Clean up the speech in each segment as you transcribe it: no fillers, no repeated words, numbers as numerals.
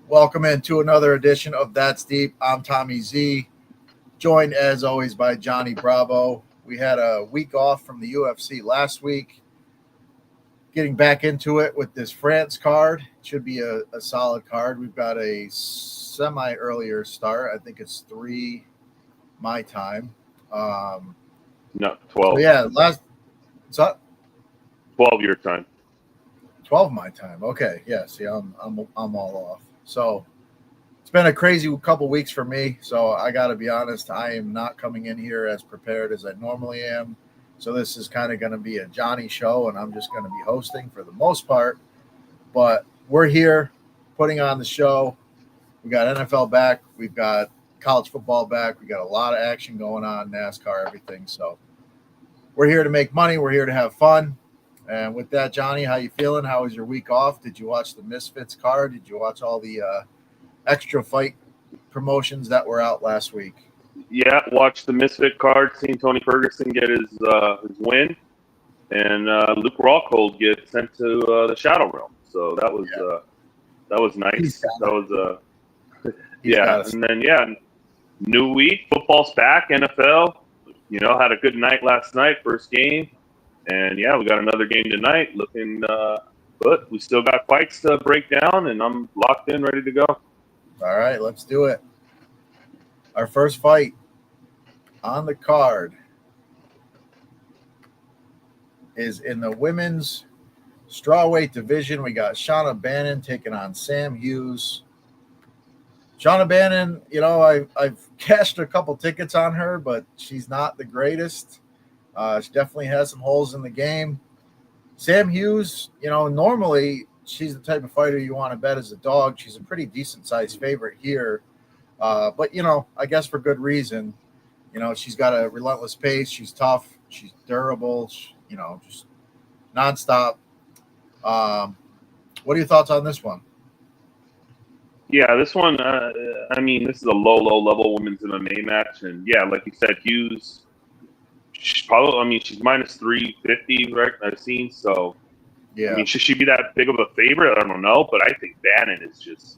Welcome into another edition of That's Deep. I'm Tommy Z, joined as always by Johnny Bravo. We had a week off from the UFC last week. Getting back into it with this France card. It should be a solid card. We've got a semi-earlier start. I think it's 3 my time. No, 12. So yeah, what's up? 12 your time. 12 my time. Okay, yeah. See, I'm all off. So it's been a crazy couple weeks for me. So I got to be honest, I am not coming in here as prepared as I normally am. So this is kind of going to be a Johnny show, and I'm just going to be hosting for the most part. But we're here putting on the show. We got NFL back. We've got college football back. We got a lot of action going on, NASCAR, everything. So we're here to make money. We're here to have fun. And with that, Johnny, how you feeling? How was your week off? Did you watch the Misfits card? Did you watch all the extra fight promotions that were out last week? Yeah, watched the Misfit card, seen Tony Ferguson get his win, and Luke Rockhold get sent to the Shadow Realm. So that was nice. That was and then new week, football's back, NFL. You know, had a good night last night, first game, and we got another game tonight. Looking good. We still got fights to break down, and I'm locked in, ready to go. All right, let's do it. Our first fight on the card is in the women's strawweight division. We got Shauna Bannon taking on Sam Hughes. Shauna Bannon, you know, I've cashed a couple tickets on her, but she's not the greatest. She definitely has some holes in the game. Sam Hughes, you know, normally she's the type of fighter you want to bet as a dog. She's a pretty decent-sized favorite here. But, you know, I guess for good reason. You know, she's got a relentless pace. She's tough. She's durable. You know, just nonstop. What are your thoughts on this one? Yeah, this one, this is a low-level women's MMA match. And, like you said, Hughes, she's minus 350, right, I've seen. So, yeah. I mean, should she be that big of a favorite? I don't know. But I think Bannon is just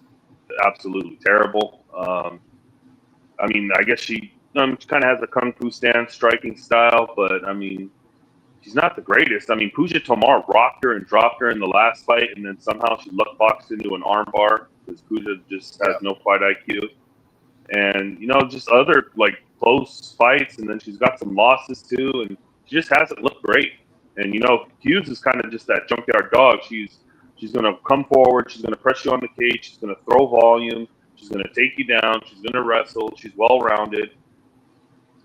absolutely terrible. I guess she kind of has a kung fu stance, striking style, but she's not the greatest. Pooja Tomar rocked her and dropped her in the last fight, and then somehow she luck boxed into an armbar because Pooja just has no fight IQ. And just other close fights, and then she's got some losses too, and she just hasn't looked great. And Hughes is kind of just that junkyard dog. She's going to come forward. She's going to press you on the cage. She's going to throw volume. She's going to take you down. She's going to wrestle. She's well-rounded.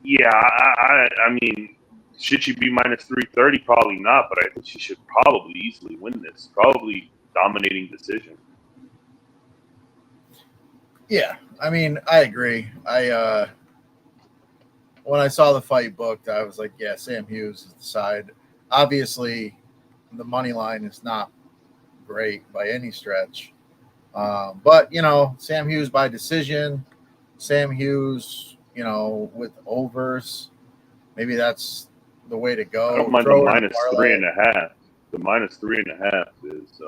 Yeah, should she be minus 330? Probably not, but I think she should probably easily win this. Probably dominating decision. Yeah, I agree. When I saw the fight booked, I was like, yeah, Sam Hughes is the side. Obviously, the money line is not great by any stretch. But, Sam Hughes by decision, Sam Hughes, with overs, maybe that's the way to go. I don't mind the minus 3.5. The minus 3.5 is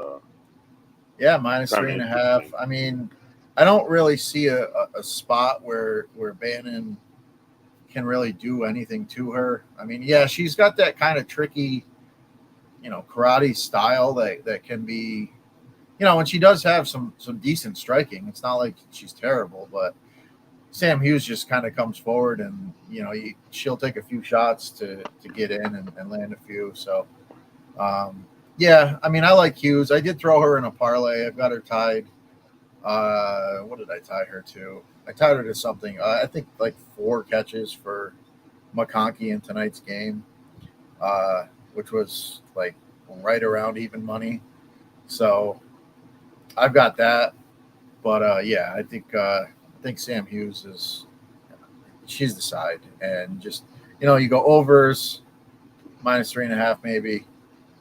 minus 3.5. I don't really see a spot where Bannon can really do anything to her. She's got that kind of tricky, karate style that can be, and she does have some decent striking. It's not like she's terrible, but Sam Hughes just kind of comes forward and, she'll take a few shots to get in and land a few. So, I like Hughes. I did throw her in a parlay. I've got her tied. What did I tie her to? I tied her to something. I think 4 catches for McConkey in tonight's game, which was right around even money. So I've got that. But I think Sam Hughes she's the side, and just you go overs, minus 3.5 maybe.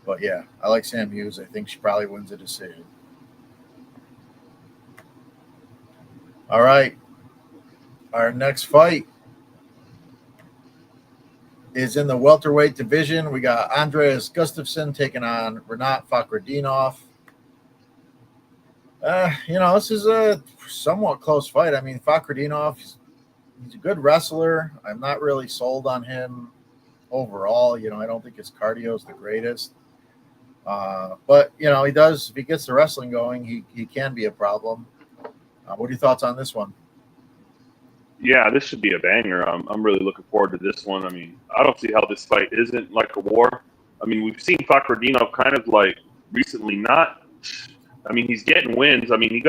But yeah, I like Sam Hughes. I think she probably wins a decision. All right. Our next fight is in the welterweight division. We got Andreas Gustafsson taking on Renat Fakhretdinov. This is a somewhat close fight. I mean, Fakhretdinov, he's a good wrestler. I'm not really sold on him overall. I don't think his cardio is the greatest. But he does. If he gets the wrestling going, he can be a problem. What are your thoughts on this one? Yeah, this should be a banger. I'm really looking forward to this one. I mean, I don't see how this fight isn't like a war. I mean, we've seen Fakhretdinov kind of like recently not. I mean, he's getting wins. I mean,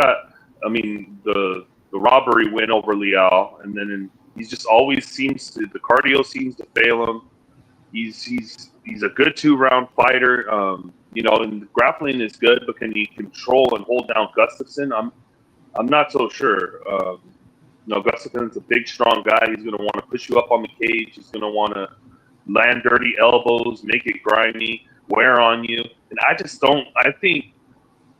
the robbery win over Liao, and then he's just always the cardio seems to fail him. He's a good 2-round fighter. And the grappling is good, but can he control and hold down Gustafsson? I'm not so sure. Gustafsson's a big, strong guy. He's going to want to push you up on the cage. He's going to want to land dirty elbows, make it grimy, wear on you. And I just don't. I think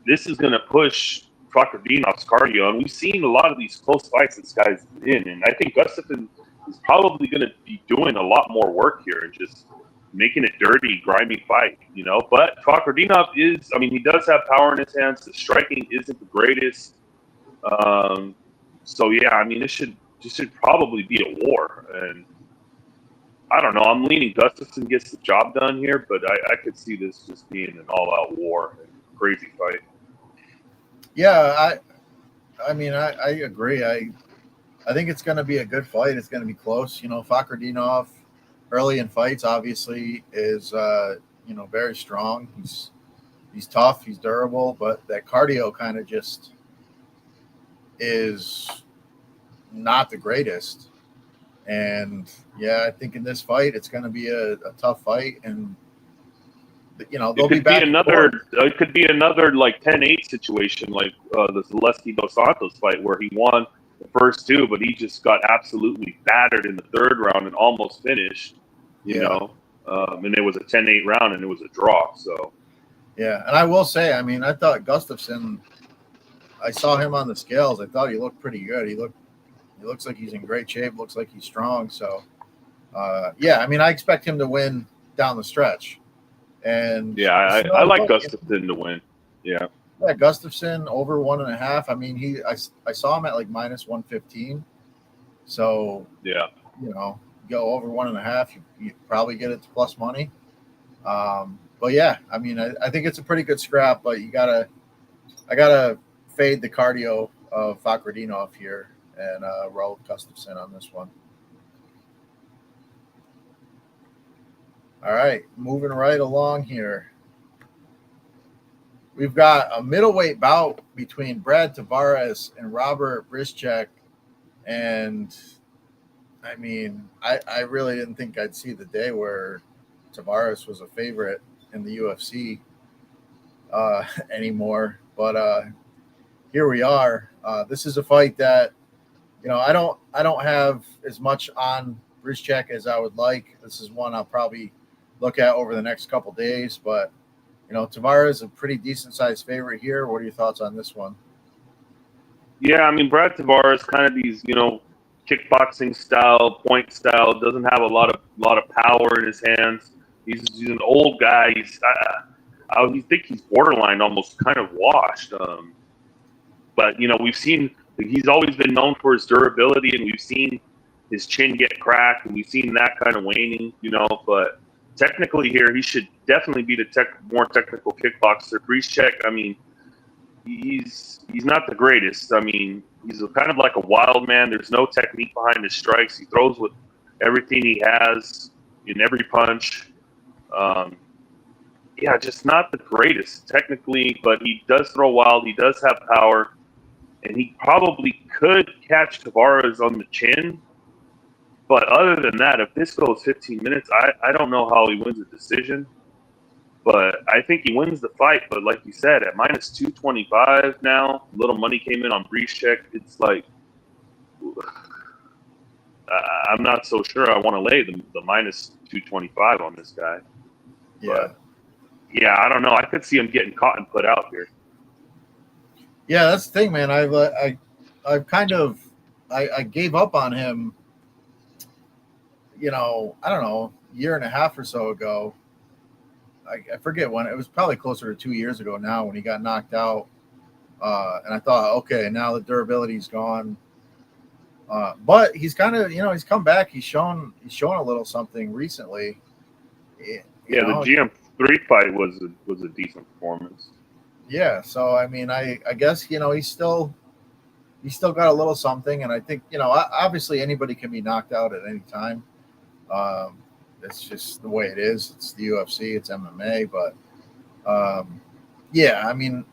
this is going to push Fakhretdinov's cardio. And we've seen a lot of these close fights this guy's in. And I think Gustafsson is probably going to be doing a lot more work here and just making it dirty, grimy fight, But Fakhretdinov he does have power in his hands. The striking isn't the greatest. So yeah, I mean, this should probably be a war, and I don't know. I'm leaning Gustafsson gets the job done here, but I could see this just being an all-out war and crazy fight. Yeah, I mean, I agree. I think it's going to be a good fight. It's going to be close. Fakhretdinov early in fights obviously is very strong. He's tough. He's durable, but that cardio kind of just is not the greatest. And yeah, I think in this fight it's going to be a tough fight, and they'll be back. It could be another like 10-8 situation, like the Zaleski Dos Santos fight where he won the first two, but he just got absolutely battered in the third round and almost finished. And it was a 10-8 round, and it was a draw. So yeah, and I will say, I mean, I thought Gustafsson. I saw him on the scales. I thought he looked pretty good. He looks like he's in great shape. Looks like he's strong. So, I mean, I expect him to win down the stretch. And yeah, I like Gustafsson to win. Yeah, Gustafsson over 1.5. I mean, I saw him at like minus 115. So yeah, go over 1.5, you probably get it to plus money. But yeah, I mean, I think it's a pretty good scrap. But I gotta fade the cardio of Fakhretdinov here and roll Gustafsson on this one. All right, moving right along here. We've got a middleweight bout between Brad Tavares and Robert Brischek. And, I mean, I really didn't think I'd see the day where Tavares was a favorite in the UFC anymore. But here we are. This is a fight that, I don't have as much on Brischek as I would like. This is one I'll probably look at over the next couple days. But, Tavares is a pretty decent-sized favorite here. What are your thoughts on this one? Yeah, I mean, Brad Tavares kind of these, kickboxing style, point style, doesn't have a lot of power in his hands. He's an old guy. I think he's borderline almost kind of washed. But, we've seen he's always been known for his durability, and we've seen his chin get cracked, and we've seen that kind of waning, But technically here, he should definitely be the more technical kickboxer. Brischek, I mean, he's not the greatest. I mean, he's kind of like a wild man. There's no technique behind his strikes. He throws with everything he has in every punch. Just not the greatest technically, but he does throw wild. He does have power, and he probably could catch Tavares on the chin. But other than that, if this goes 15 minutes, I don't know how he wins a decision. But I think he wins the fight. But like you said, at minus 225 now, little money came in on Brischek. It's like, I'm not so sure I want to lay the minus 225 on this guy. Yeah. But, yeah, I don't know. I could see him getting caught and put out here. Yeah, that's the thing, man. I've kind of I gave up on him, I don't know, a year and a half or so ago. I forget when. It was probably closer to 2 years ago now when he got knocked out And I thought, okay, now the durability's gone. But he's kind of, he's come back. He's shown a little something recently. Yeah, the GM3 fight was a decent performance. Yeah, so I mean, I guess he's still got a little something, and I think obviously anybody can be knocked out at any time. It's just the way it is. It's the UFC, it's MMA, but yeah, I mean,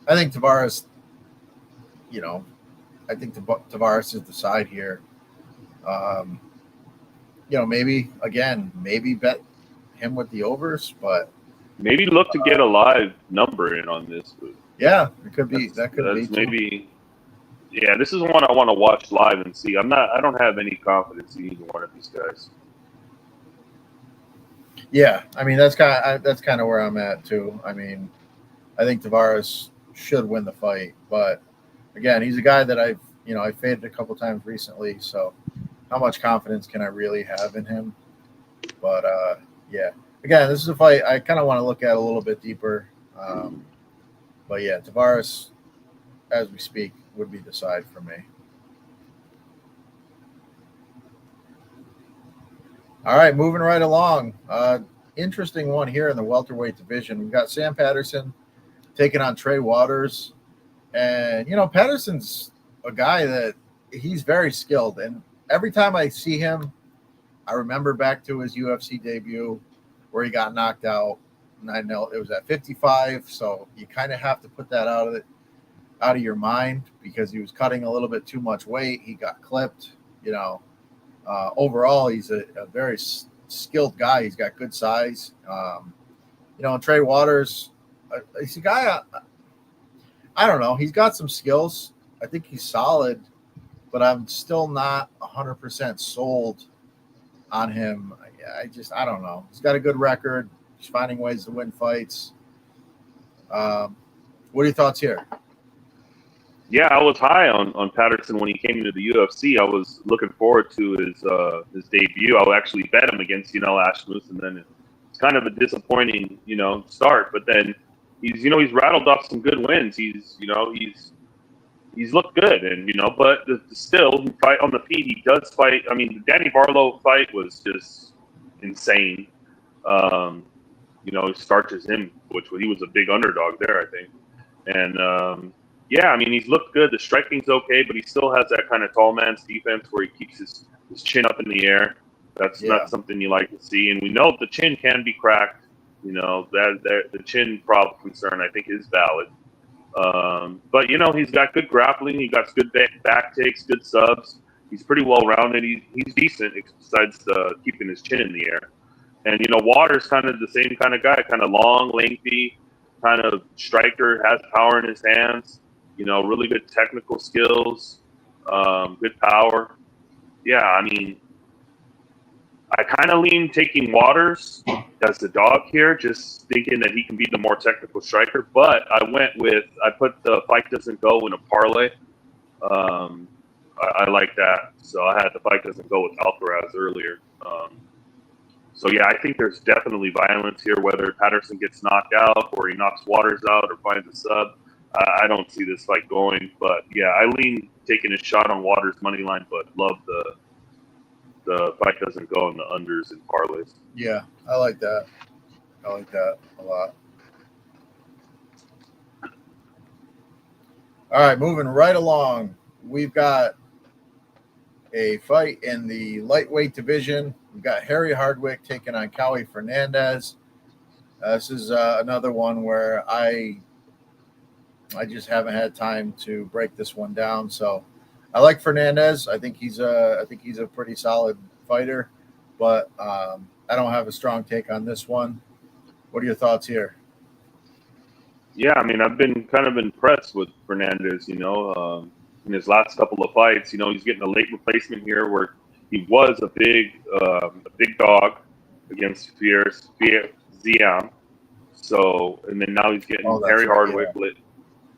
I think Tavares, Tavares is the side here. Maybe bet him with the overs, but maybe look to get a live number in on this. Yeah, it could be. That could be maybe. Yeah, this is one I want to watch live and see. I don't have any confidence in either one of these guys. Yeah, I mean that's kind of where I'm at too. I mean, I think Tavares should win the fight, but again, he's a guy that I faded a couple times recently. So, how much confidence can I really have in him? But yeah, again, this is a fight I kind of want to look at a little bit deeper. But yeah, Tavares, as we speak, would be the side for me. All right, moving right along. Interesting one here in the welterweight division. We've got Sam Patterson taking on Trey Waters. And, Patterson's a guy that he's very skilled. And every time I see him, I remember back to his UFC debut where he got knocked out. And I know it was at 55, so you kind of have to put that out of your mind because he was cutting a little bit too much weight. He got clipped. Overall, he's a very skilled guy. He's got good size. And Trey Waters, he's a guy. I don't know. He's got some skills. I think he's solid, but I'm still not 100% sold on him. I don't know. He's got a good record. He's finding ways to win fights. What are your thoughts here? Yeah, I was high on Patterson when he came into the UFC. I was looking forward to his debut. I would actually bet him against Ashmus, and then it's kind of a disappointing start. But then he's rattled off some good wins. He's looked good, and but still fight on the feet. He does fight. I mean, the Danny Borralho fight was just insane. He starches him, which he was a big underdog there, I think, and. Yeah, I mean, he's looked good. The striking's okay, but he still has that kind of tall man's defense where he keeps his chin up in the air. That's not something you like to see. And we know the chin can be cracked. That the chin problem concern, I think, is valid. But, he's got good grappling. He got good back takes, good subs. He's pretty well-rounded. He's decent besides keeping his chin in the air. And, Waters kind of the same kind of guy, kind of long, lengthy, kind of striker, has power in his hands. Really good technical skills, good power. Yeah, I mean, I kind of lean taking Waters as the dog here, just thinking that he can be the more technical striker. But I put the fight doesn't go in a parlay. I like that. So I had the fight doesn't go with Alcaraz earlier. So, yeah, I think there's definitely violence here, whether Patterson gets knocked out or he knocks Waters out or finds a sub. I don't see this fight going, but yeah, I lean taking a shot on Waters money line, but love the fight doesn't go in the unders and parlays. Yeah, I like that. I like that a lot. All right, moving right along, we've got a fight in the lightweight division. We've got Harry Hardwick taking on Cowie Fernandez. This is another one where I just haven't had time to break this one down. So I like Fernandez. I think he's a pretty solid fighter, but I don't have a strong take on this one. What are your thoughts here? Yeah, I mean, I've been kind of impressed with Fernandez, in his last couple of fights. He's getting a late replacement here where he was a big dog against Ziam. So, and then now he's getting Harry Hardwick.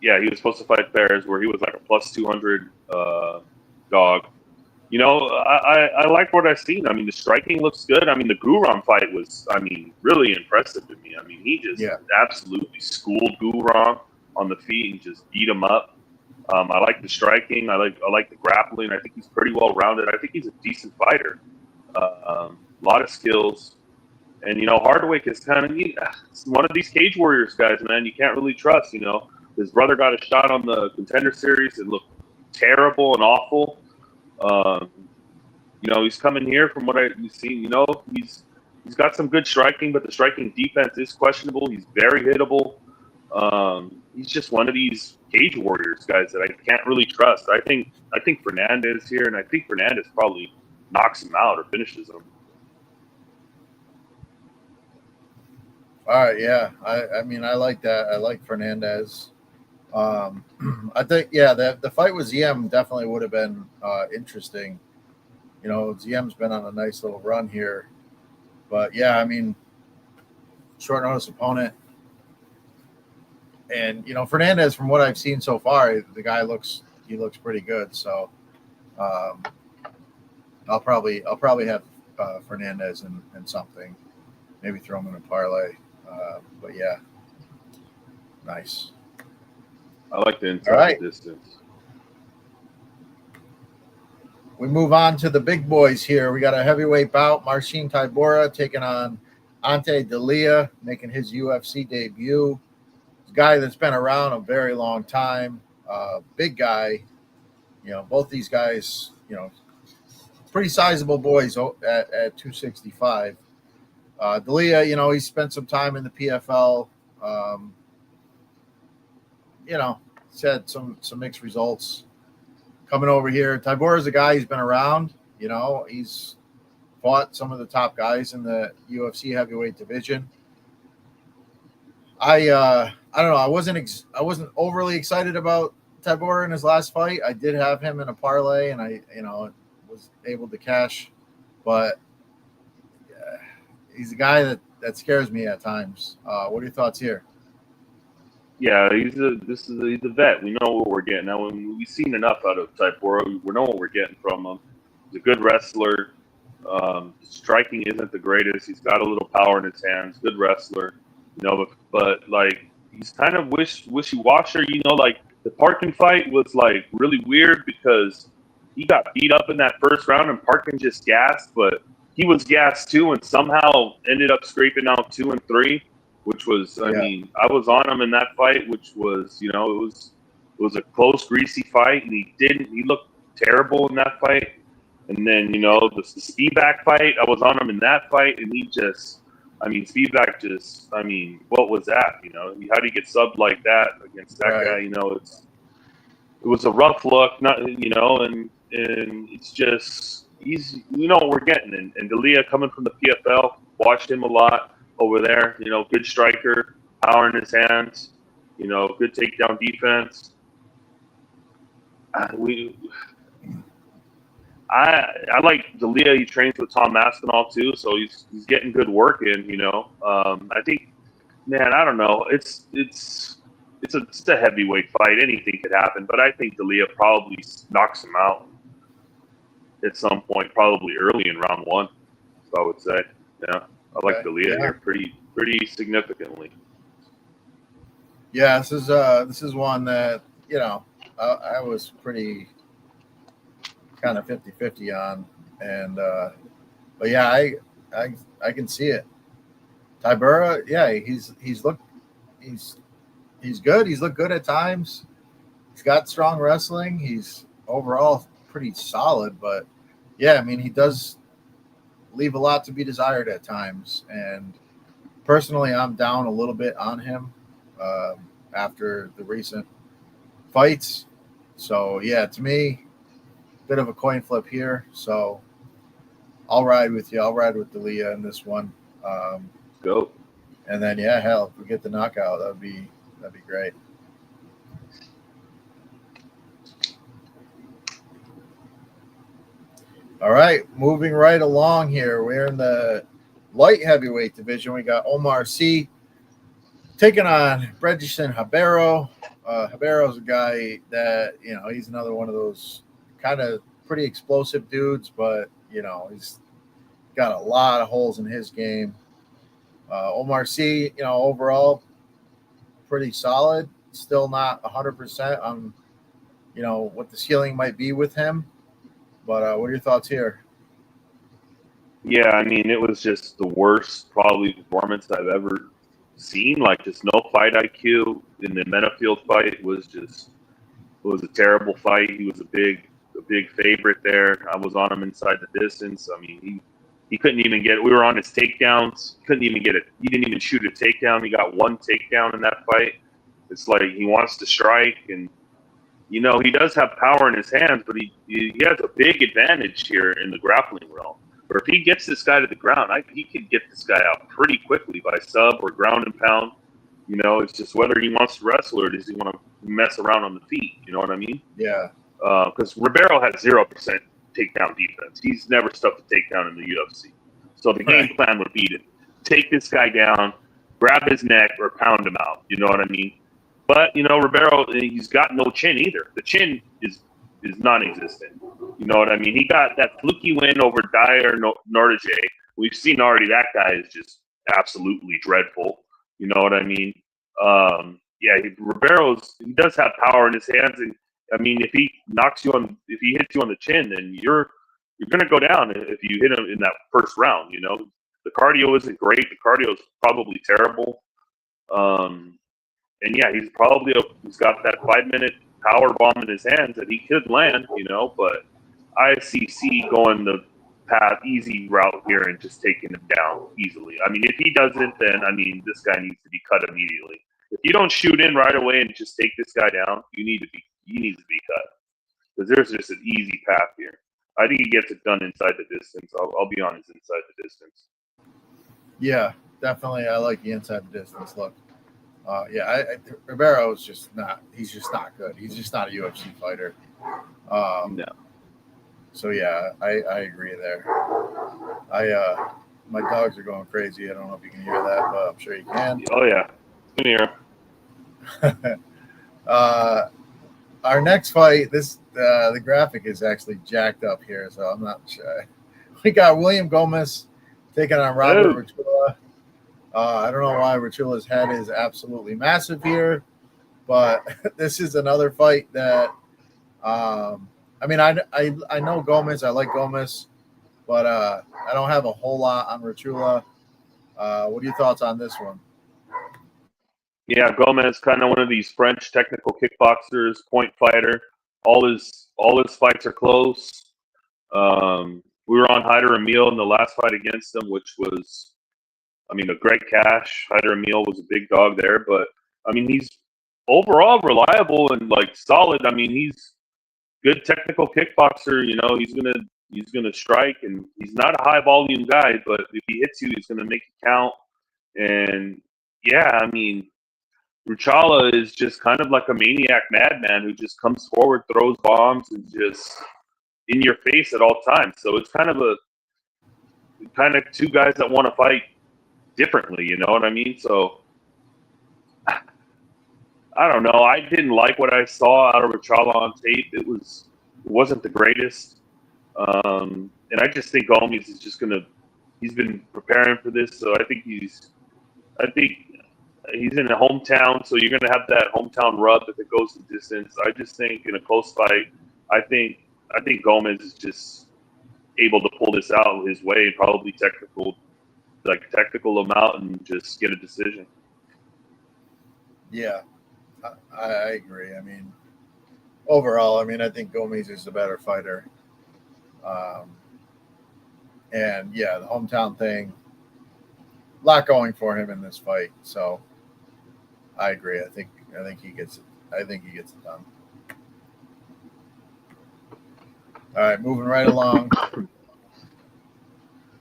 Yeah, he was supposed to fight Ferris, where he was like a plus 200 dog. I like what I've seen. I mean, the striking looks good. I mean, the Guram fight was, really impressive to me. I mean, he just absolutely schooled Guram. on the feet and just beat him up. I like the striking. I like the grappling. I think he's pretty well rounded. I think he's a decent fighter. A lot of skills. And, Hardwick is kind of one of these Cage Warriors guys, man. You can't really trust, His brother got a shot on the Contender Series. It looked terrible and awful. He's coming here from what I've seen. He's got some good striking, but the striking defense is questionable. He's very hittable. He's just one of these Cage Warriors guys that I can't really trust. I think Fernandez here, and I think Fernandez probably knocks him out or finishes him. All right, yeah. I mean, I like that. I like Fernandez. I think, the fight with ZM definitely would have been interesting. ZM's been on a nice little run here. But, yeah, I mean, short notice opponent. And, Fernandez, from what I've seen so far, the guy looks pretty good. So I'll probably have Fernandez in something. Maybe throw him in a parlay. But, yeah, nice. I like the inside distance. We move on to the big boys here. We got a heavyweight bout. Marcin Tybura taking on Ante D'Elia, making his UFC debut. A guy that's been around a very long time. Big guy. Both these guys, pretty sizable boys at 265. D'Elia, he spent some time in the PFL. He's had some mixed results. Coming over here, Tybura is a guy who's been around. He's fought some of the top guys in the UFC heavyweight division. I don't know. I wasn't overly excited about Tybura in his last fight. I did have him in a parlay, and I was able to cash, but he's a guy that scares me at times. What are your thoughts here? Yeah, he's a vet. We know what we're getting. Now, when we've seen enough out of Tybura, we know what we're getting from him. He's a good wrestler. Striking isn't the greatest. He's got a little power in his hands. Good wrestler, but like he's kind of wishy-washy. Like the Parkin fight was like really weird because he got beat up in that first round and Parkin just gassed, but he was gassed too and somehow ended up scraping out 2 and 3. Which was, I mean, I was on him in that fight, which was, it was a close, greasy fight, and he looked terrible in that fight. And then, the Speedback fight, I was on him in that fight, and Speedback what was that? How do you get subbed like that against that guy? It was a rough look, and it's just, what we're getting. And D'Elia coming from the PFL, watched him a lot. Over there, good striker, power in his hands, good takedown defense. I like D'Elia. He trains with Tom Aspinall too, so he's getting good work in. I think, man, I don't know. It's a heavyweight fight. Anything could happen, but I think D'Elia probably knocks him out at some point, probably early in round 1. So I would say, yeah. I like D'Elia here pretty significantly. Yeah, this is one that I was pretty kind of 50-50 on, and but yeah, I can see it. Tybura, yeah, he's good. He's looked good at times. He's got strong wrestling. He's overall pretty solid, but yeah, I mean he does leave a lot to be desired at times. And personally, I'm down a little bit on him after the recent fights. So, yeah, to me, bit of a coin flip here. So I'll ride with you. I'll ride with D'Elia in this one. Go. And then, yeah, hell, if we get the knockout, that'd be great. All right, moving right along here. We're in the light heavyweight division. We got Omar Sy taking on Bredison Ribeiro. Ribeiro's a guy that, he's another one of those kind of pretty explosive dudes, but, he's got a lot of holes in his game. Omar Sy, overall, pretty solid. still not 100% on, what the ceiling might be with him. But what are your thoughts here? Yeah, I mean, it was just the worst probably performance I've ever seen. Like, just no fight IQ in the Menafield fight. It was a terrible fight. He was a big favorite there. I was on him inside the distance. I mean, he couldn't even get it. We were on his takedowns. Couldn't even get it. He didn't even shoot a takedown. He got one takedown in that fight. It's like he wants to strike, and he does have power in his hands, but he has a big advantage here in the grappling realm. Or if he gets this guy to the ground, he could get this guy out pretty quickly by sub or ground and pound. It's just whether he wants to wrestle or does he want to mess around on the feet. You know what I mean? Yeah. Because Ribeiro has 0% takedown defense. He's never stuffed a takedown in the UFC. So the game plan would be to take this guy down, grab his neck, or pound him out. You know what I mean? But, Ribeiro, he's got no chin either. The chin is non-existent. You know what I mean? He got that fluky win over Dyer Nordije. We've seen already that guy is just absolutely dreadful. You know what I mean? Ribeiro does have power in his hands, and I mean, if he hits you on the chin, then you're gonna go down if you hit him in that first round. The cardio isn't great. The cardio is probably terrible. And yeah, he's got that 5-minute power bomb in his hands that he could land. But I see going the easy route here and just taking him down easily. I mean, if he doesn't, then this guy needs to be cut immediately. If you don't shoot in right away and just take this guy down, he needs to be cut because there's just an easy path here. I think he gets it done inside the distance. I'll be honest, inside the distance. Yeah, definitely. I like the inside the distance look. Ribeiro is just not. He's just not good. He's just not a UFC fighter. No. So yeah, I agree there. My dogs are going crazy. I don't know if you can hear that, but I'm sure you can. Oh yeah, can hear. Our next fight, the graphic is actually jacked up here, so I'm not sure. We got William Gomez taking on Robert Rotula. I don't know why Rotula's head is absolutely massive here, but this is another fight that. I know Gomez. I like Gomez, but I don't have a whole lot on Rotula. What are your thoughts on this one? Yeah, Gomez, kind of one of these French technical kickboxers, point fighter. All his fights are close. We were on Hyder Emil in the last fight against him, which was, a great cash. Hyder Emil was a big dog there, but he's overall reliable and solid. He's good technical kickboxer. He's gonna strike, and he's not a high volume guy, but if he hits you, he's gonna make you count. And yeah, Ruchala is just kind of like a maniac madman who just comes forward, throws bombs, and just in your face at all times. So it's kind of two guys that want to fight differently. You know what I mean? So I don't know. I didn't like what I saw out of Ruchala on tape. It wasn't the greatest. And I just think Gomez is just he's been preparing for this. So I think he's in a hometown. So you're going to have that hometown rub if it goes the distance. I just think in a close fight, I think Gomez is just able to pull this out his way, probably technical him out and just get a decision. Yeah, I agree. Overall, I think Gomez is the better fighter. And yeah, the hometown thing, a lot going for him in this fight. So I agree. I think he gets it. I think he gets it done. All right, moving right along.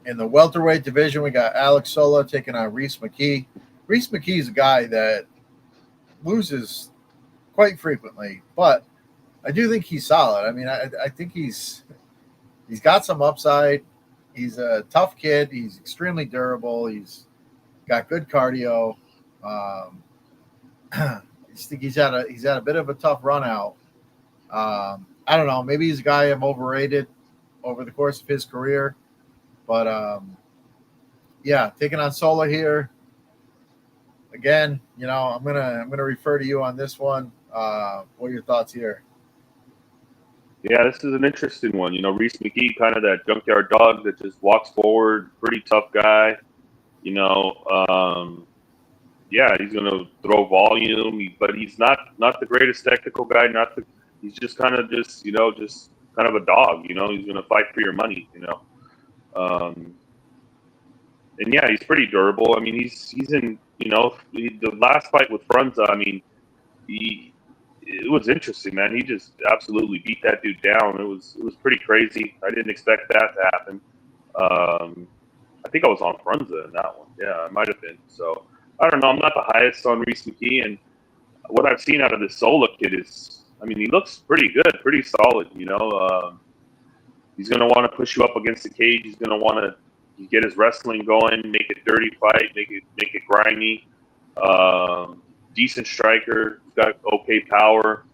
In the welterweight division, we got Alex Sola taking on Reese McKee. Reese McKee is a guy that loses quite frequently, but I do think he's solid. I think he's got some upside. He's a tough kid. He's extremely durable. He's got good cardio. I think he's had a bit of a tough run out. I don't know. Maybe he's a guy I'm overrated over the course of his career. But, yeah, taking on Sola here. again, I'm gonna refer to you on this one. What are your thoughts here? Yeah, this is an interesting one. Reese McKee, kind of that junkyard dog that just walks forward, pretty tough guy. You know, yeah, he's going to throw volume, but he's not the greatest technical guy. He's just kind of just kind of a dog. He's going to fight for your money. And yeah, he's pretty durable. I mean, he's in. The last fight with Frunza. I mean, it was interesting, man. He just absolutely beat that dude down. It was pretty crazy. I didn't expect that to happen. I think I was on Frunza in that one. Yeah, I might have been. So I don't know. I'm not the highest on Reese McKee, and what I've seen out of this Sola kid is, I mean, he looks pretty good, pretty solid. He's going to want to push you up against the cage. He's going to want to get his wrestling going, make it dirty fight, make it grimy. Decent striker, got okay power.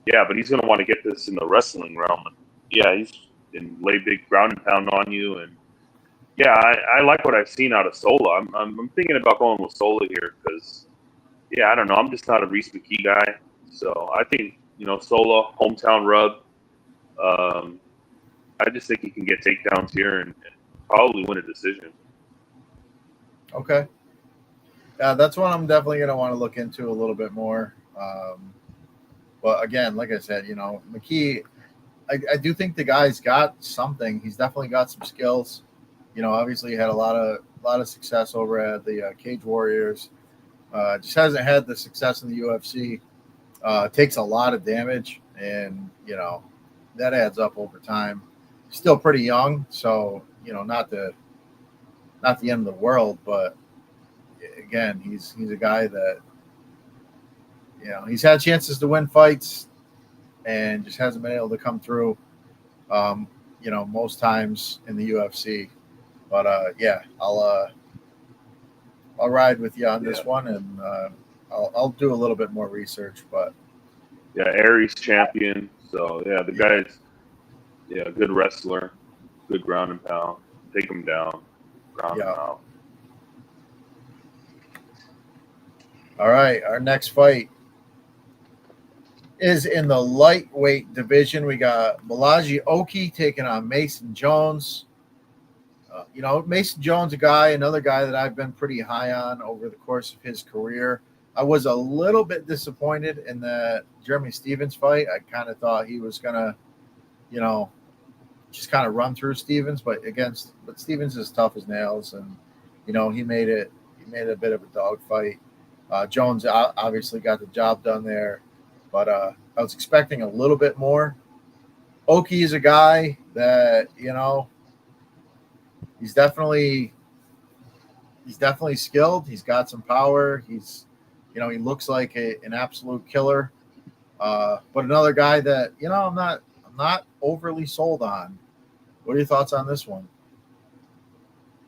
Yeah, but he's going to want to get this in the wrestling realm. Yeah, he's can lay big ground and pound on you, and yeah, I like what I've seen out of Sola. I'm thinking about going with Sola here because, yeah, I don't know. I'm just not a Reese McKee guy, so I think Sola hometown rub. I just think he can get takedowns here and probably win a decision. Okay. Yeah, that's one I'm definitely going to want to look into a little bit more. But again, like I said, McKee, I do think the guy's got something. He's definitely got some skills. Obviously he had a lot of success over at the Cage Warriors. Just hasn't had the success in the UFC. Takes a lot of damage, and that adds up over time. Still pretty young, so not the end of the world, but again, he's a guy that he's had chances to win fights and just hasn't been able to come through. Most times in the UFC. But yeah, I'll ride with you on this one, and I'll do a little bit more research. But yeah, Aries champion. So yeah, the guy's a good wrestler, good ground and pound. Take him down, ground him out. All right, our next fight is in the lightweight division. We got Balaji Oki taking on Mason Jones. Mason Jones, another guy that I've been pretty high on over the course of his career. I was a little bit disappointed in the Jeremy Stephens fight. I kind of thought he was gonna, just kind of run through Stephens, but Stephens is tough as nails, and he made it a bit of a dogfight. Jones obviously got the job done there, but I was expecting a little bit more. Oki is a guy that he's definitely skilled. He's got some power. He's he looks like an absolute killer. But another guy that I'm not overly sold on. What are your thoughts on this one?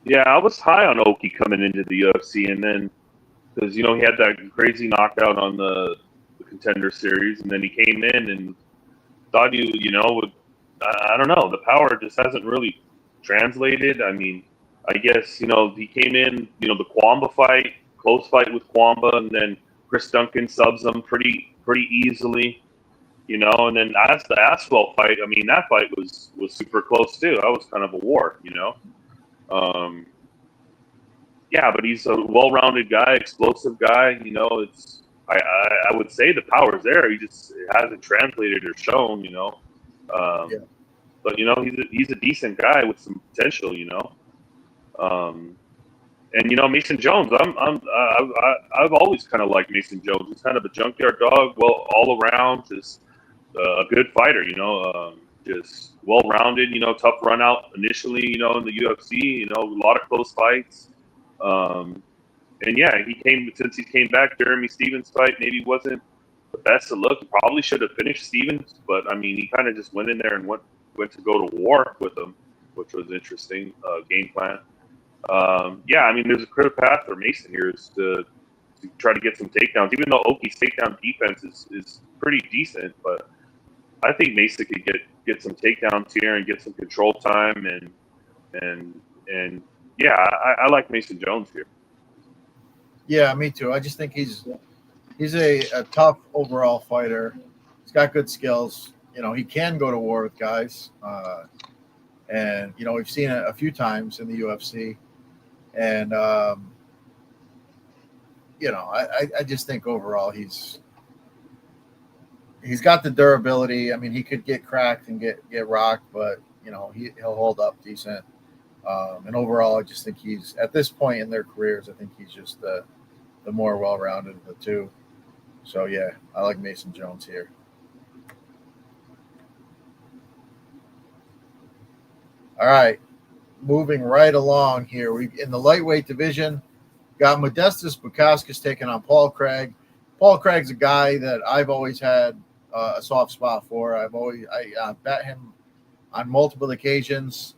Yeah, I was high on Oki coming into the UFC, and then because he had that crazy knockout on the Contender Series, and then he came in and thought I don't know, the power just hasn't really translated. I mean, I guess he came in the Kwamba fight, close fight with Kwamba, and then Chris Duncan subs him pretty easily. And then as the Aswell fight, I mean, that fight was super close too. That was kind of a war, Yeah, but he's a well-rounded guy, explosive guy. It's I would say the power's there. He just hasn't translated or shown. Yeah. But he's a decent guy with some potential. And Mason Jones, I've always kind of liked Mason Jones. He's kind of a junkyard dog, well all around, just a good fighter. Just well-rounded. Tough run out initially. In the UFC. A lot of close fights. And yeah, since he came back. Jeremy Stephens fight maybe wasn't the best to look. He probably should have finished Stephens, but I mean, he kind of just went in there and went to go to war with him, which was interesting game plan. Yeah, I mean, there's a clear path for Mason here is to try to get some takedowns. Even though Oki's takedown defense is pretty decent, but I think Mason could get some takedowns here and get some control time and yeah, I like Mason Jones here. Yeah, me too. I just think he's a tough overall fighter. He's got good skills. He can go to war with guys, and we've seen it a few times in the UFC. And I just think overall he's got the durability. I mean, he could get cracked and get rocked, but he'll hold up decent. And overall, I just think he's at this point in their careers. I think he's just the more well-rounded of the two. So yeah, I like Mason Jones here. All right, moving right along here. We in the lightweight division got Modestas Bukauskas taking on Paul Craig. Paul Craig's a guy that I've always had a soft spot for. I bet him on multiple occasions.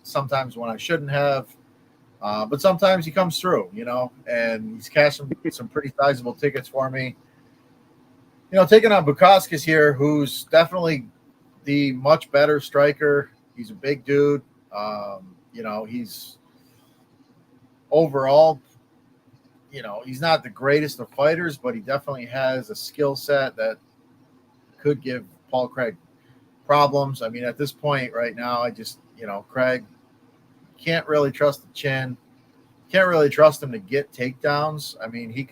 Sometimes when I shouldn't have, but sometimes he comes through. And he's cashed some pretty sizable tickets for me. Taking on Bukauskas here, who's definitely the much better striker. He's a big dude. He's overall, he's not the greatest of fighters, but he definitely has a skill set that could give Paul Craig problems. I mean, at this point right now, I just, Craig can't really trust the chin. Can't really trust him to get takedowns. I mean, he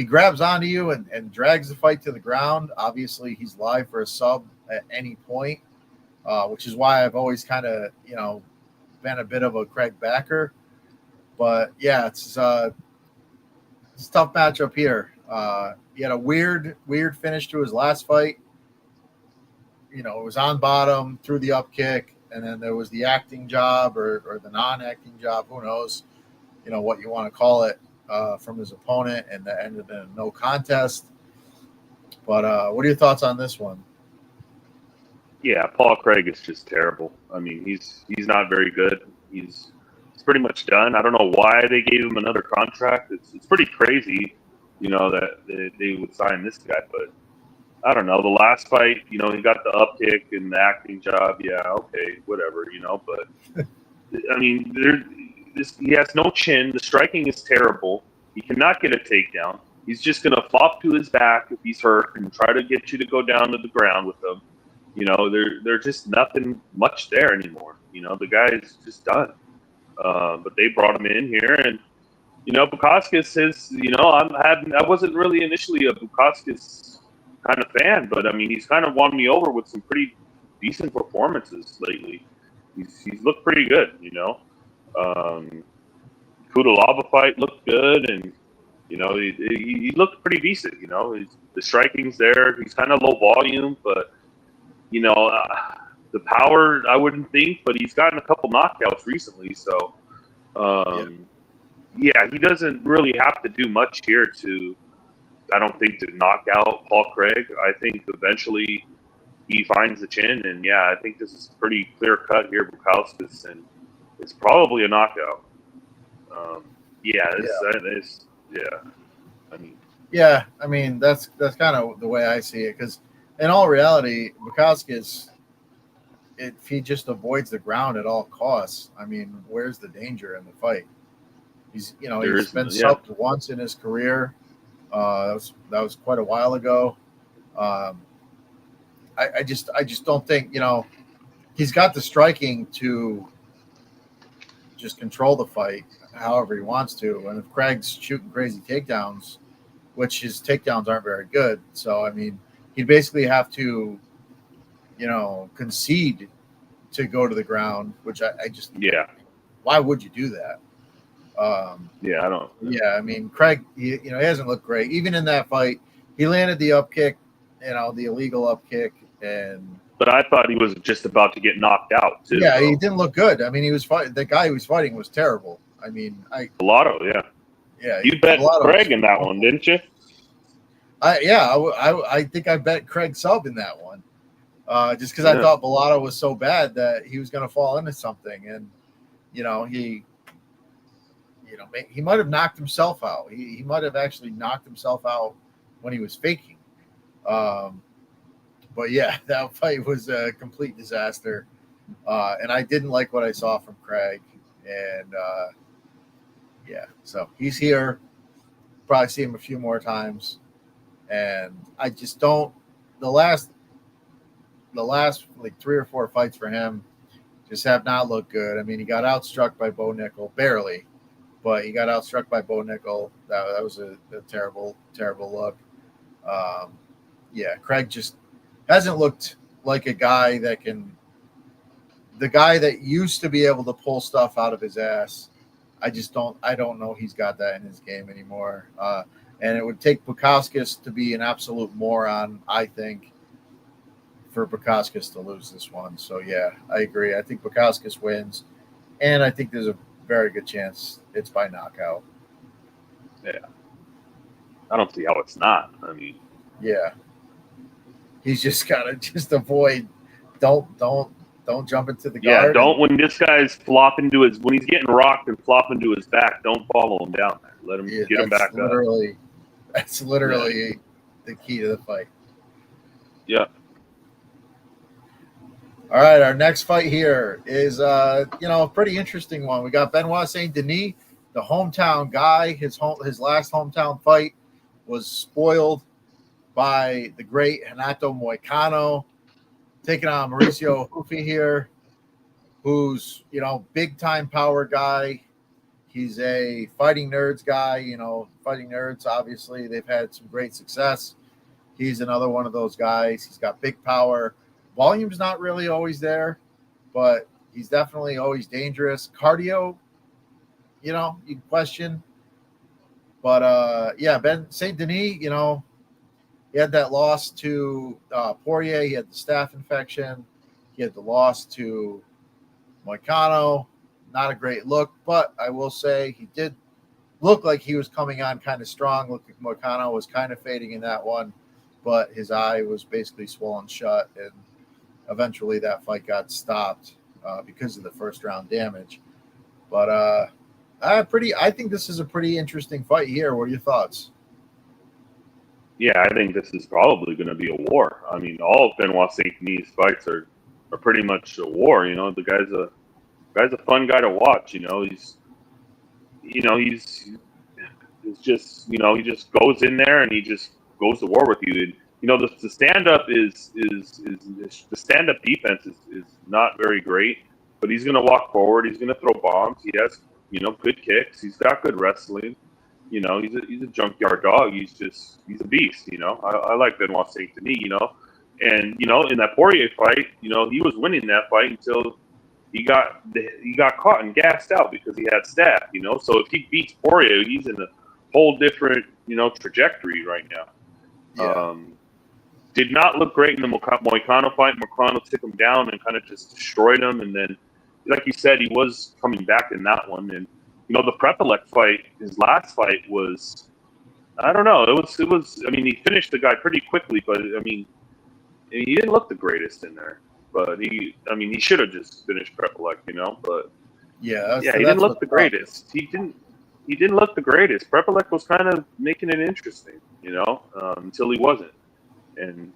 grabs onto you and drags the fight to the ground. Obviously, he's live for a sub at any point, which is why I've always kind of, been a bit of a Craig backer. But yeah, it's a tough matchup here. He had a weird finish to his last fight. It was on bottom, through the up kick, and then there was the acting job or the non-acting job. Who knows, what you want to call it, from his opponent, and that ended in a no contest. But what are your thoughts on this one? Yeah, Paul Craig is just terrible. I mean, he's not very good. He's pretty much done. I don't know why they gave him another contract. It's pretty crazy, that they would sign this guy. But I don't know. The last fight, he got the upkick and the acting job. Yeah, okay, whatever, But I mean, he has no chin. The striking is terrible. He cannot get a takedown. He's just going to flop to his back if he's hurt and try to get you to go down to the ground with him. There's just nothing much there anymore. The guy is just done. But they brought him in here, and Bukauskas is, I wasn't really initially a Bukauskas kind of fan, but I mean, he's kind of won me over with some pretty decent performances lately. He's looked pretty good, Kudalaba fight looked good, and he looked pretty decent. The striking's there. He's kind of low volume, but the power I wouldn't think, but he's gotten a couple knockouts recently, so yeah, he doesn't really have to do much here to, I don't think, to knock out Paul Craig. I think eventually he finds the chin, and yeah, I think this is pretty clear cut here, Bukauskas, and it's probably a knockout. I mean, that's kind of the way I see it, because in all reality, Bukauskas, if he just avoids the ground at all costs, I mean, where's the danger in the fight? He's been subbed once in his career. That was quite a while ago. I just don't think, he's got the striking to just control the fight however he wants to. And if Craig's shooting crazy takedowns, which his takedowns aren't very good, so I mean, he'd basically have to, concede to go to the ground, which I just, why would you do that? I don't. Yeah, I mean, Craig, he hasn't looked great. Even in that fight, he landed the up kick, the illegal up kick, but I thought he was just about to get knocked out too. Yeah, he didn't look good. I mean, he was fighting. The guy he was fighting was terrible. I mean, Borralho, you bet Craig in that one, didn't you? I think I bet Craig sub in that one, just because I thought Borralho was so bad that he was going to fall into something, and he might have knocked himself out. He might have actually knocked himself out when he was faking. But yeah, that fight was a complete disaster, and I didn't like what I saw from Craig, and Yeah, so he's here. Probably see him a few more times, and I just don't. The last like 3 or 4 fights for him just have not looked good. I mean, he got outstruck by Bo Nickel barely, but he got outstruck by Bo Nickel. That was a terrible look. Yeah, Craig just hasn't looked like a guy that can. The guy that used to be able to pull stuff out of his ass. I don't know he's got that in his game anymore. And it would take Bukauskas to be an absolute moron, I think, for Bukauskas to lose this one. So yeah, I agree. I think Bukauskas wins, and I think there's a very good chance it's by knockout. Yeah, I don't see how it's not. I mean, yeah, he's just gotta just avoid. Don't jump into the guard. Yeah, don't when this guy's flopping to his when he's getting rocked and flopping to his back. Don't follow him down there. Let him get him back up. That's literally the key to the fight. Yeah. All right, our next fight here is a pretty interesting one. We got Benoit Saint Denis, the hometown guy. His last hometown fight was spoiled by the great Renato Moicano, taking on Mauricio Hoofy here, who's big time power guy. He's a Fighting Nerds guy. Fighting Nerds, obviously they've had some great success. He's another one of those guys. He's got big power. Volume's not really always there, but he's definitely always dangerous. Cardio, you question. But Ben Saint Denis, he had that loss to Poirier. He had the staph infection. He had the loss to Moicano. Not a great look, but I will say he did look like he was coming on kind of strong. Looked like Moicano was kind of fading in that one, but his eye was basically swollen shut, and eventually that fight got stopped because of the first round damage. But I think this is a pretty interesting fight here. What are your thoughts? Yeah, I think this is probably going to be a war. I mean, all of Benoit Saint Denis' fights are pretty much a war. The guy's a fun guy to watch. He's just he just goes in there and he just goes to war with you. And, the stand up is the stand up defense is not very great, but he's going to walk forward. He's going to throw bombs. He has good kicks. He's got good wrestling. He's a junkyard dog. He's a beast. I like Benoit Saint Denis. And in that Poirier fight, he was winning that fight until he got caught and gassed out because he had staph. So if he beats Poirier, he's in a whole different trajectory right now. Yeah. Did not look great in the Moicano fight. Moicano took him down and kind of just destroyed him. And then, like you said, he was coming back in that one. And the Prepelec fight, his last fight was, I don't know. It was. I mean, he finished the guy pretty quickly, but I mean, he didn't look the greatest in there. But he should have just finished Prepelec, But he didn't look the greatest. He didn't look the greatest. Prepelec was kind of making it interesting, until he wasn't. And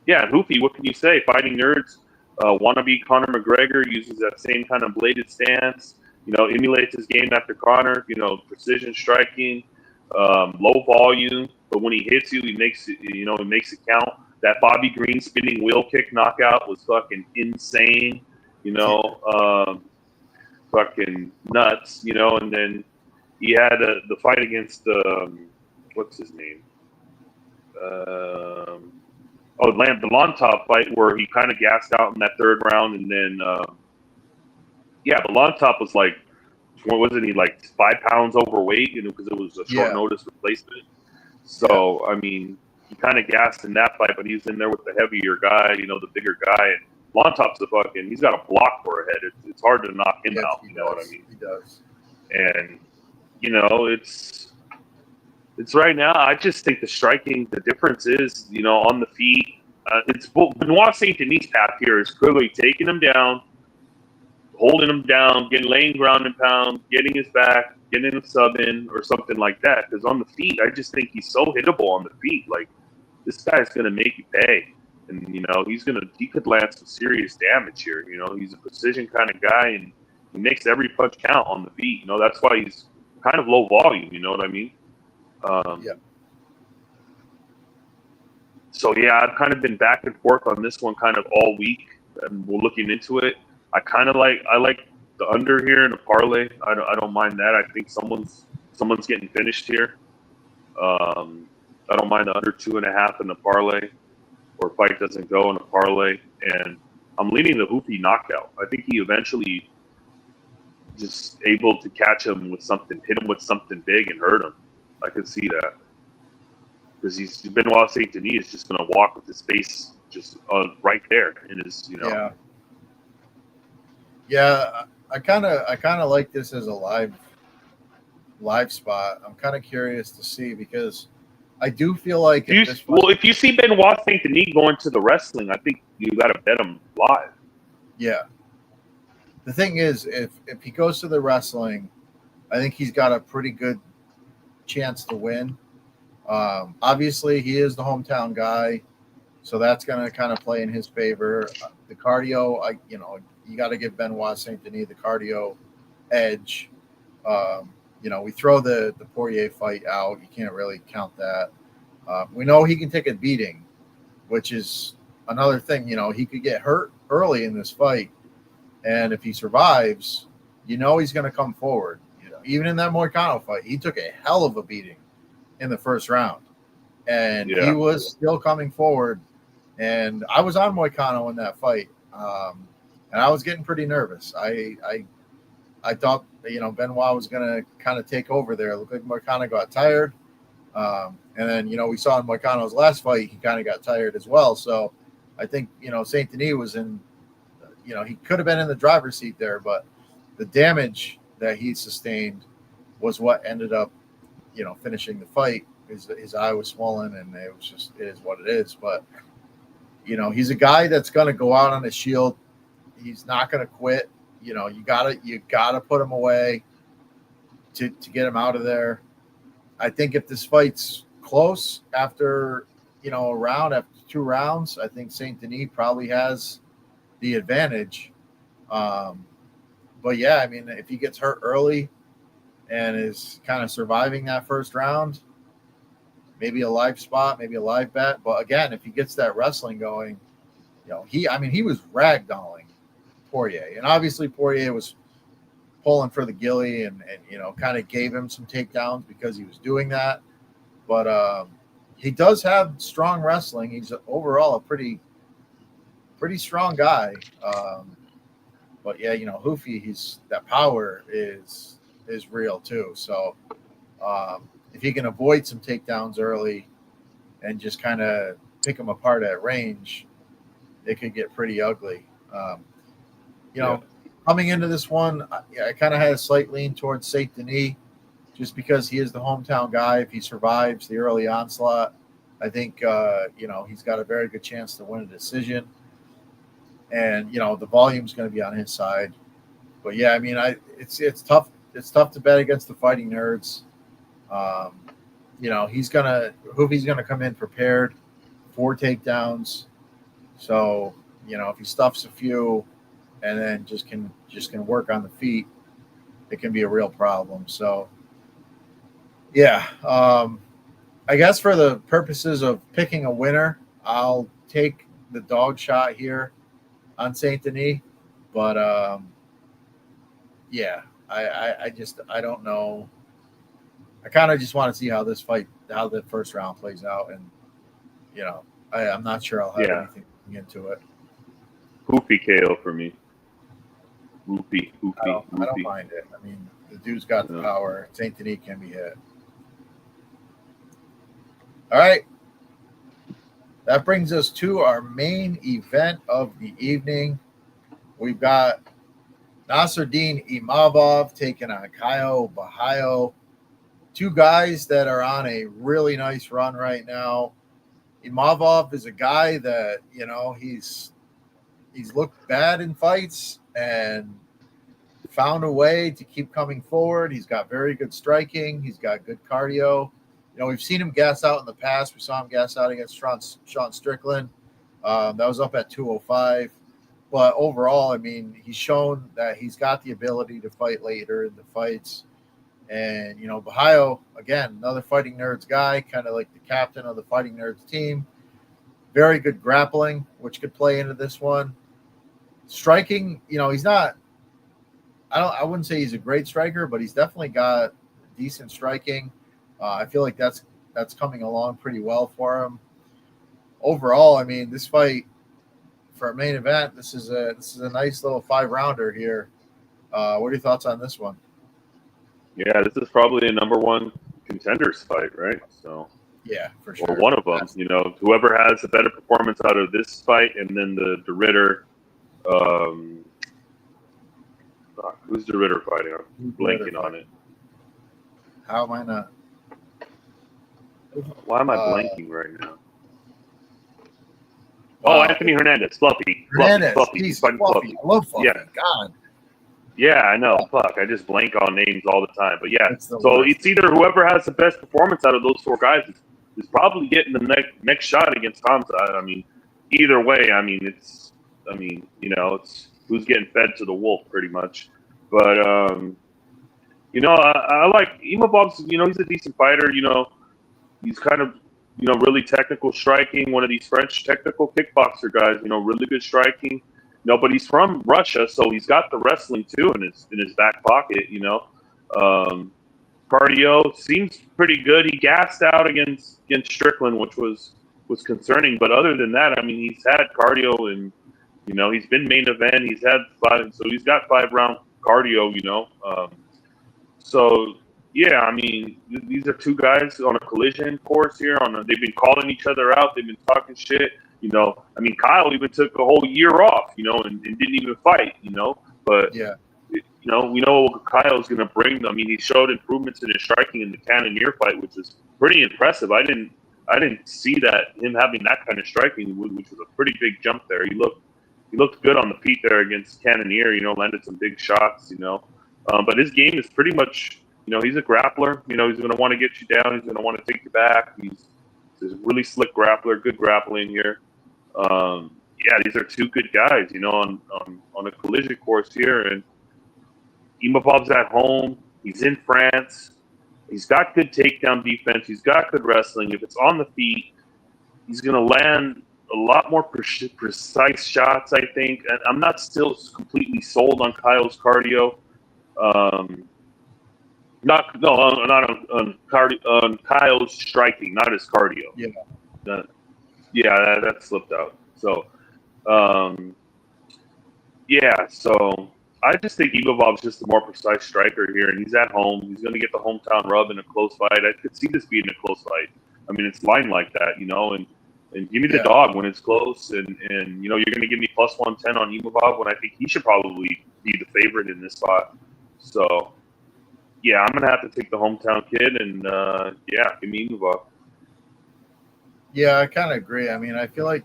Hoofy, what can you say? Fighting Nerds, wannabe Conor McGregor, uses that same kind of bladed stance. Emulates his game after Conor. Precision striking, low volume, but when he hits you, he makes it count. That Bobby Green spinning wheel kick knockout was fucking insane. Fucking nuts. And then he had the fight against what's his name? The Lontop fight where he kind of gassed out in that third round, and then but Lontop was like, what wasn't he, like 5 pounds overweight? Because it was a short notice replacement. So I mean, he kind of gassed in that fight, but he's in there with the heavier guy, the bigger guy. And Lontop's he's got a block for a head. It's hard to knock him out. You know what I mean? He does. And it's right now. I just think the striking, the difference is, on the feet. It's Benoit Saint Denis' path here is clearly taking him down, holding him down, laying ground and pound, getting his back, getting a sub in or something like that. Because on the feet, I just think he's so hittable on the feet. Like, this guy's going to make you pay. And, he could land some serious damage here. He's a precision kind of guy, and He makes every punch count on the feet. You know, that's why he's kind of low volume. You know what I mean? Yeah. So yeah, I've kind of been back and forth on this one kind of all week, and we're looking into it. I like the under here in a parlay. I don't mind that. I think someone's getting finished here. I don't mind the under 2.5 in the parlay, or fight doesn't go in a parlay. And I'm leaning the Hoopy knockout. I think he eventually just able to catch him with something, hit him with something big and hurt him. I could see that. Because Benoit Saint Denis is just going to walk with his face just right there in his, you know. Yeah. Yeah, I kind of like this as a live spot. I'm kind of curious to see because I do feel like if you see Benoit Saint Denis going to the wrestling, I think you got to bet him live. Yeah. The thing is, if he goes to the wrestling, I think he's got a pretty good chance to win. Obviously, he is the hometown guy, so that's going to kind of play in his favor. The cardio, you got to give Benoit Saint Denis the cardio edge. We throw the Poirier fight out. You can't really count that. We know he can take a beating, which is another thing. He could get hurt early in this fight, and if he survives, he's going to come forward. Even in that Moicano fight, he took a hell of a beating in the first round, and he was still coming forward. And I was on Moicano in that fight, and I was getting pretty nervous. I thought Benoit was going to kind of take over there. It looked like Moicano got tired, and then we saw in Moicano's last fight he kind of got tired as well. So I think Saint Denis was in, he could have been in the driver's seat there, but the damage that he sustained was what ended up finishing the fight. His eye was swollen, and it is what it is. But he's a guy that's going to go out on his shield. He's not going to quit. You gotta put him away to get him out of there. I think if this fight's close after a round, after 2 rounds, I think Saint Denis probably has the advantage. But yeah, I mean, if he gets hurt early and is kind of surviving that first round, maybe a live spot, maybe a live bet. But again, if he gets that wrestling going, he was ragdolling Poirier, and obviously Poirier was pulling for the gilly and kind of gave him some takedowns because he was doing that. But he does have strong wrestling. He's overall a pretty strong guy. But yeah, Hoofy, that power is real too. So if he can avoid some takedowns early and just kind of pick them apart at range, it could get pretty ugly. Coming into this one, I kind of had a slight lean towards Saint Denis just because he is the hometown guy. If he survives the early onslaught, I think, he's got a very good chance to win a decision. And, the volume's going to be on his side. But, yeah, I mean, it's tough. It's tough to bet against the fighting nerds. Hoofy's going to come in prepared, 4 takedowns. So, if he stuffs a few and then just can work on the feet, it can be a real problem. So, yeah, I guess for the purposes of picking a winner, I'll take the dog shot here on Saint Denis. But, yeah, I don't know. I kind of just want to see how the first round plays out. And, I'm not sure I'll have anything into it. Hoopy KO for me. Hoopy. I don't mind it. I mean, the dude's got the power. Saint Denis can be hit. All right. That brings us to our main event of the evening. We've got Nasruddin Imavov taking on Caio Borralho. 2 guys that are on a really nice run right now. Imavov is a guy that, he's looked bad in fights and found a way to keep coming forward. He's got very good striking. He's got good cardio. We've seen him gas out in the past. We saw him gas out against Sean Strickland. That was up at 205. But overall, I mean, he's shown that he's got the ability to fight later in the fights. And, Borralho, again, another Fighting Nerds guy, kind of like the captain of the Fighting Nerds team. Very good grappling, which could play into this one. Striking, he's not, I wouldn't say he's a great striker, but he's definitely got decent striking. I feel like that's coming along pretty well for him. Overall, I mean, this fight for a main event, this is a nice little 5-rounder here. What are your thoughts on this one? Yeah, this is probably a number one contenders fight, right? So yeah, for sure. Or one of them. Whoever has a better performance out of this fight, and then the Ritter. Who's the Ritter fighting? I'm blanking on it. How am I not? Why am I blanking right now? Anthony Hernandez. Fluffy. Fluffy. He's fighting Fluffy. I love Fluffy. Yeah. God. Yeah, I know. Fuck, I just blank on names all the time. But yeah, so worst. It's either whoever has the best performance out of those 4 guys is probably getting the next shot against Hamza. I mean, either way, it's who's getting fed to the wolf pretty much. But I like Imavov's. He's a decent fighter. He's kind of really technical striking. One of these French technical kickboxer guys. Really good striking. But he's from Russia, so he's got the wrestling too in his back pocket. Cardio seems pretty good. He gassed out against Strickland, which was concerning. But other than that, I mean, he's had cardio, and he's been main event. He's had 5, so he's got 5-round cardio. So yeah, I mean, these are 2 guys on a collision course here. They've been calling each other out. They've been talking shit. I mean, Kyle even took a whole year off, and didn't even fight, But, yeah, we know what Kyle's going to bring. I mean, he showed improvements in his striking in the Cannonier fight, which is pretty impressive. I didn't see that, him having that kind of striking, which was a pretty big jump there. He looked good on the feet there against Cannonier, landed some big shots, But his game is pretty much, he's a grappler. He's going to want to get you down. He's going to want to take you back. He's a really slick grappler, good grappling here. Yeah, these are 2 good guys, on a collision course here. And Imavov's at home. He's in France. He's got good takedown defense. He's got good wrestling. If it's on the feet, he's going to land a lot more precise shots, I think. And I'm not still completely sold on Kyle's cardio. Not on Kyle's striking, not his cardio. Yeah. That slipped out. So, so I just think Imavov's just a more precise striker here, and he's at home. He's going to get the hometown rub in a close fight. I could see this being a close fight. I mean, it's line like that, and give me the dog when it's close, and you're going to give me plus 110 on Imavov when I think he should probably be the favorite in this spot. So, yeah, I'm going to have to take the hometown kid, and give me Imavov. Yeah, I kind of agree. I mean, I feel like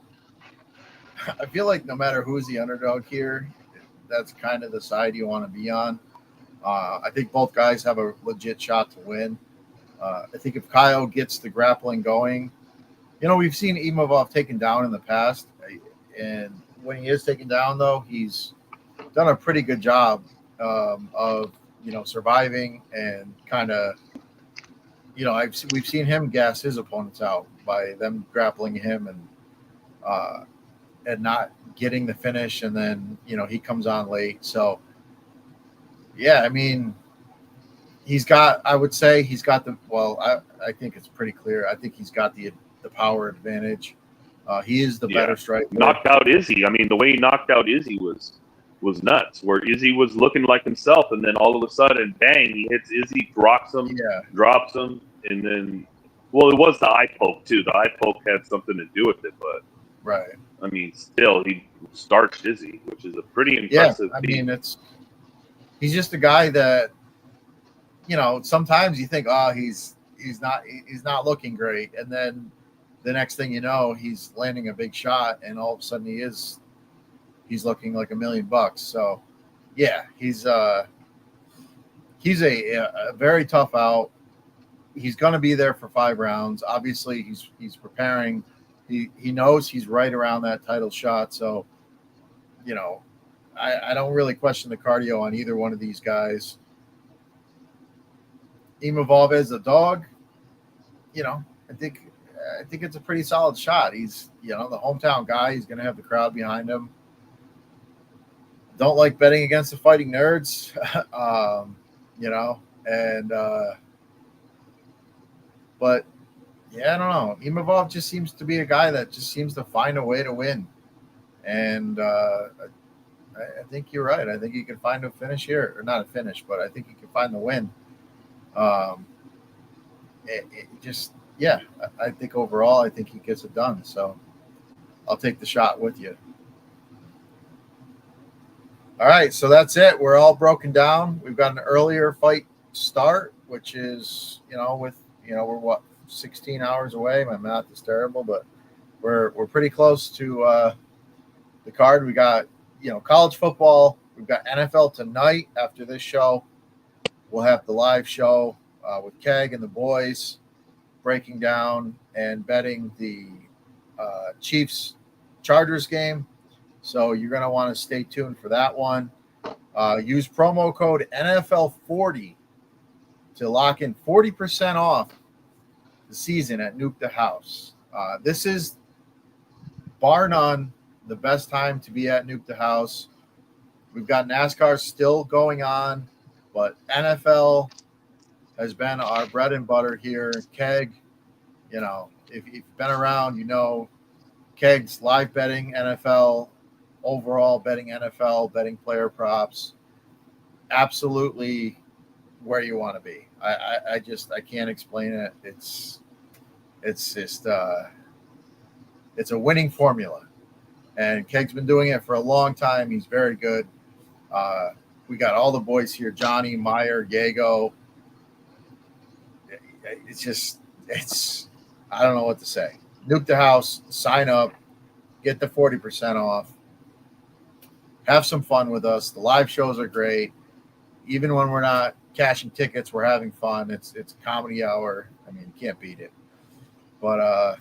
no matter who's the underdog here, that's kind of the side you want to be on. I think both guys have a legit shot to win. I think if Kyle gets the grappling going, we've seen Imavov taken down in the past, and when he is taken down, though, he's done a pretty good job of surviving and kind of, we've seen him gas his opponents out by them grappling him and not getting the finish, and then he comes on late. So yeah, I mean, I would say he's got I think it's pretty clear. I think he's got the power advantage. He is the better striker. Knocked out Izzy. I mean, the way he knocked out Izzy was nuts, where Izzy was looking like himself, and then all of a sudden, bang, he hits Izzy, drops him, and then, it was the eye poke, too. The eye poke had something to do with it, but, right. I mean, still, he starched Izzy, which is a pretty impressive feat. Mean, he's just a guy that, sometimes you think, he's not looking great, and then the next thing you know, he's landing a big shot, and all of a sudden he's looking like $1 million. So, yeah, he's a very tough out. He's going to be there for 5 rounds. Obviously, he's preparing. He knows he's right around that title shot. So, you know, I don't really question the cardio on either one of these guys. Imavov as a dog, you know, I think it's a pretty solid shot. He's, you know, the hometown guy. He's going to have the crowd behind him. Don't like betting against the fighting nerds, you know, and but yeah, I don't know. Imavov just seems to be a guy that just seems to find a way to win, and I think you're right. I think he can find a finish here, or not a finish, but I think he can find the win. Um, it just, yeah, I think overall, I think he gets it done. So I'll take the shot with you. All right, so that's it. We're all broken down. We've got an earlier fight start, which is, you know, with, you know, we're what, 16 hours away. My math is terrible, but we're pretty close to the card. We got, you know, college football. We've got NFL tonight after this show. We'll have the live show with Keg and the boys breaking down and betting the Chiefs Chargers game. So you're going to want to stay tuned for that one. Use promo code NFL40 to lock in 40% off the season at Nuke the House. This is, bar none, the best time to be at Nuke the House. We've got NASCAR still going on, but NFL has been our bread and butter here. Keg, you know, if you've been around, you know, Keg's live betting NFL, overall betting NFL, betting player props, absolutely where you want to be. I can't explain it. It's just it's a winning formula, and Keg's been doing it for a long time. He's very good. We got all the boys here: Johnny, Meyer, Diego. It's I don't know what to say. Nuke the House, sign up, get the 40% off. Have some fun with us. The live shows are great. Even when we're not cashing tickets, we're having fun. It's comedy hour. I mean, you can't beat it. But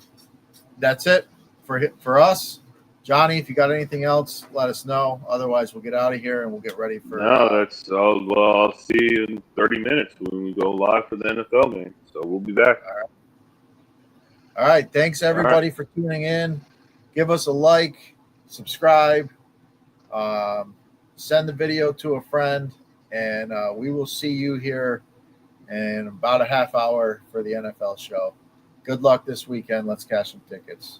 that's it for us. Johnny, if you got anything else, let us know. Otherwise, we'll get out of here and we'll get ready for. No, that's all. Well, I'll see you in 30 minutes when we go live for the NFL game. So we'll be back. All right. Thanks, everybody, for tuning in. Give us a like, subscribe, send the video to a friend, and we will see you here in about a half hour for the NFL show. Good luck this weekend. Let's cash some tickets.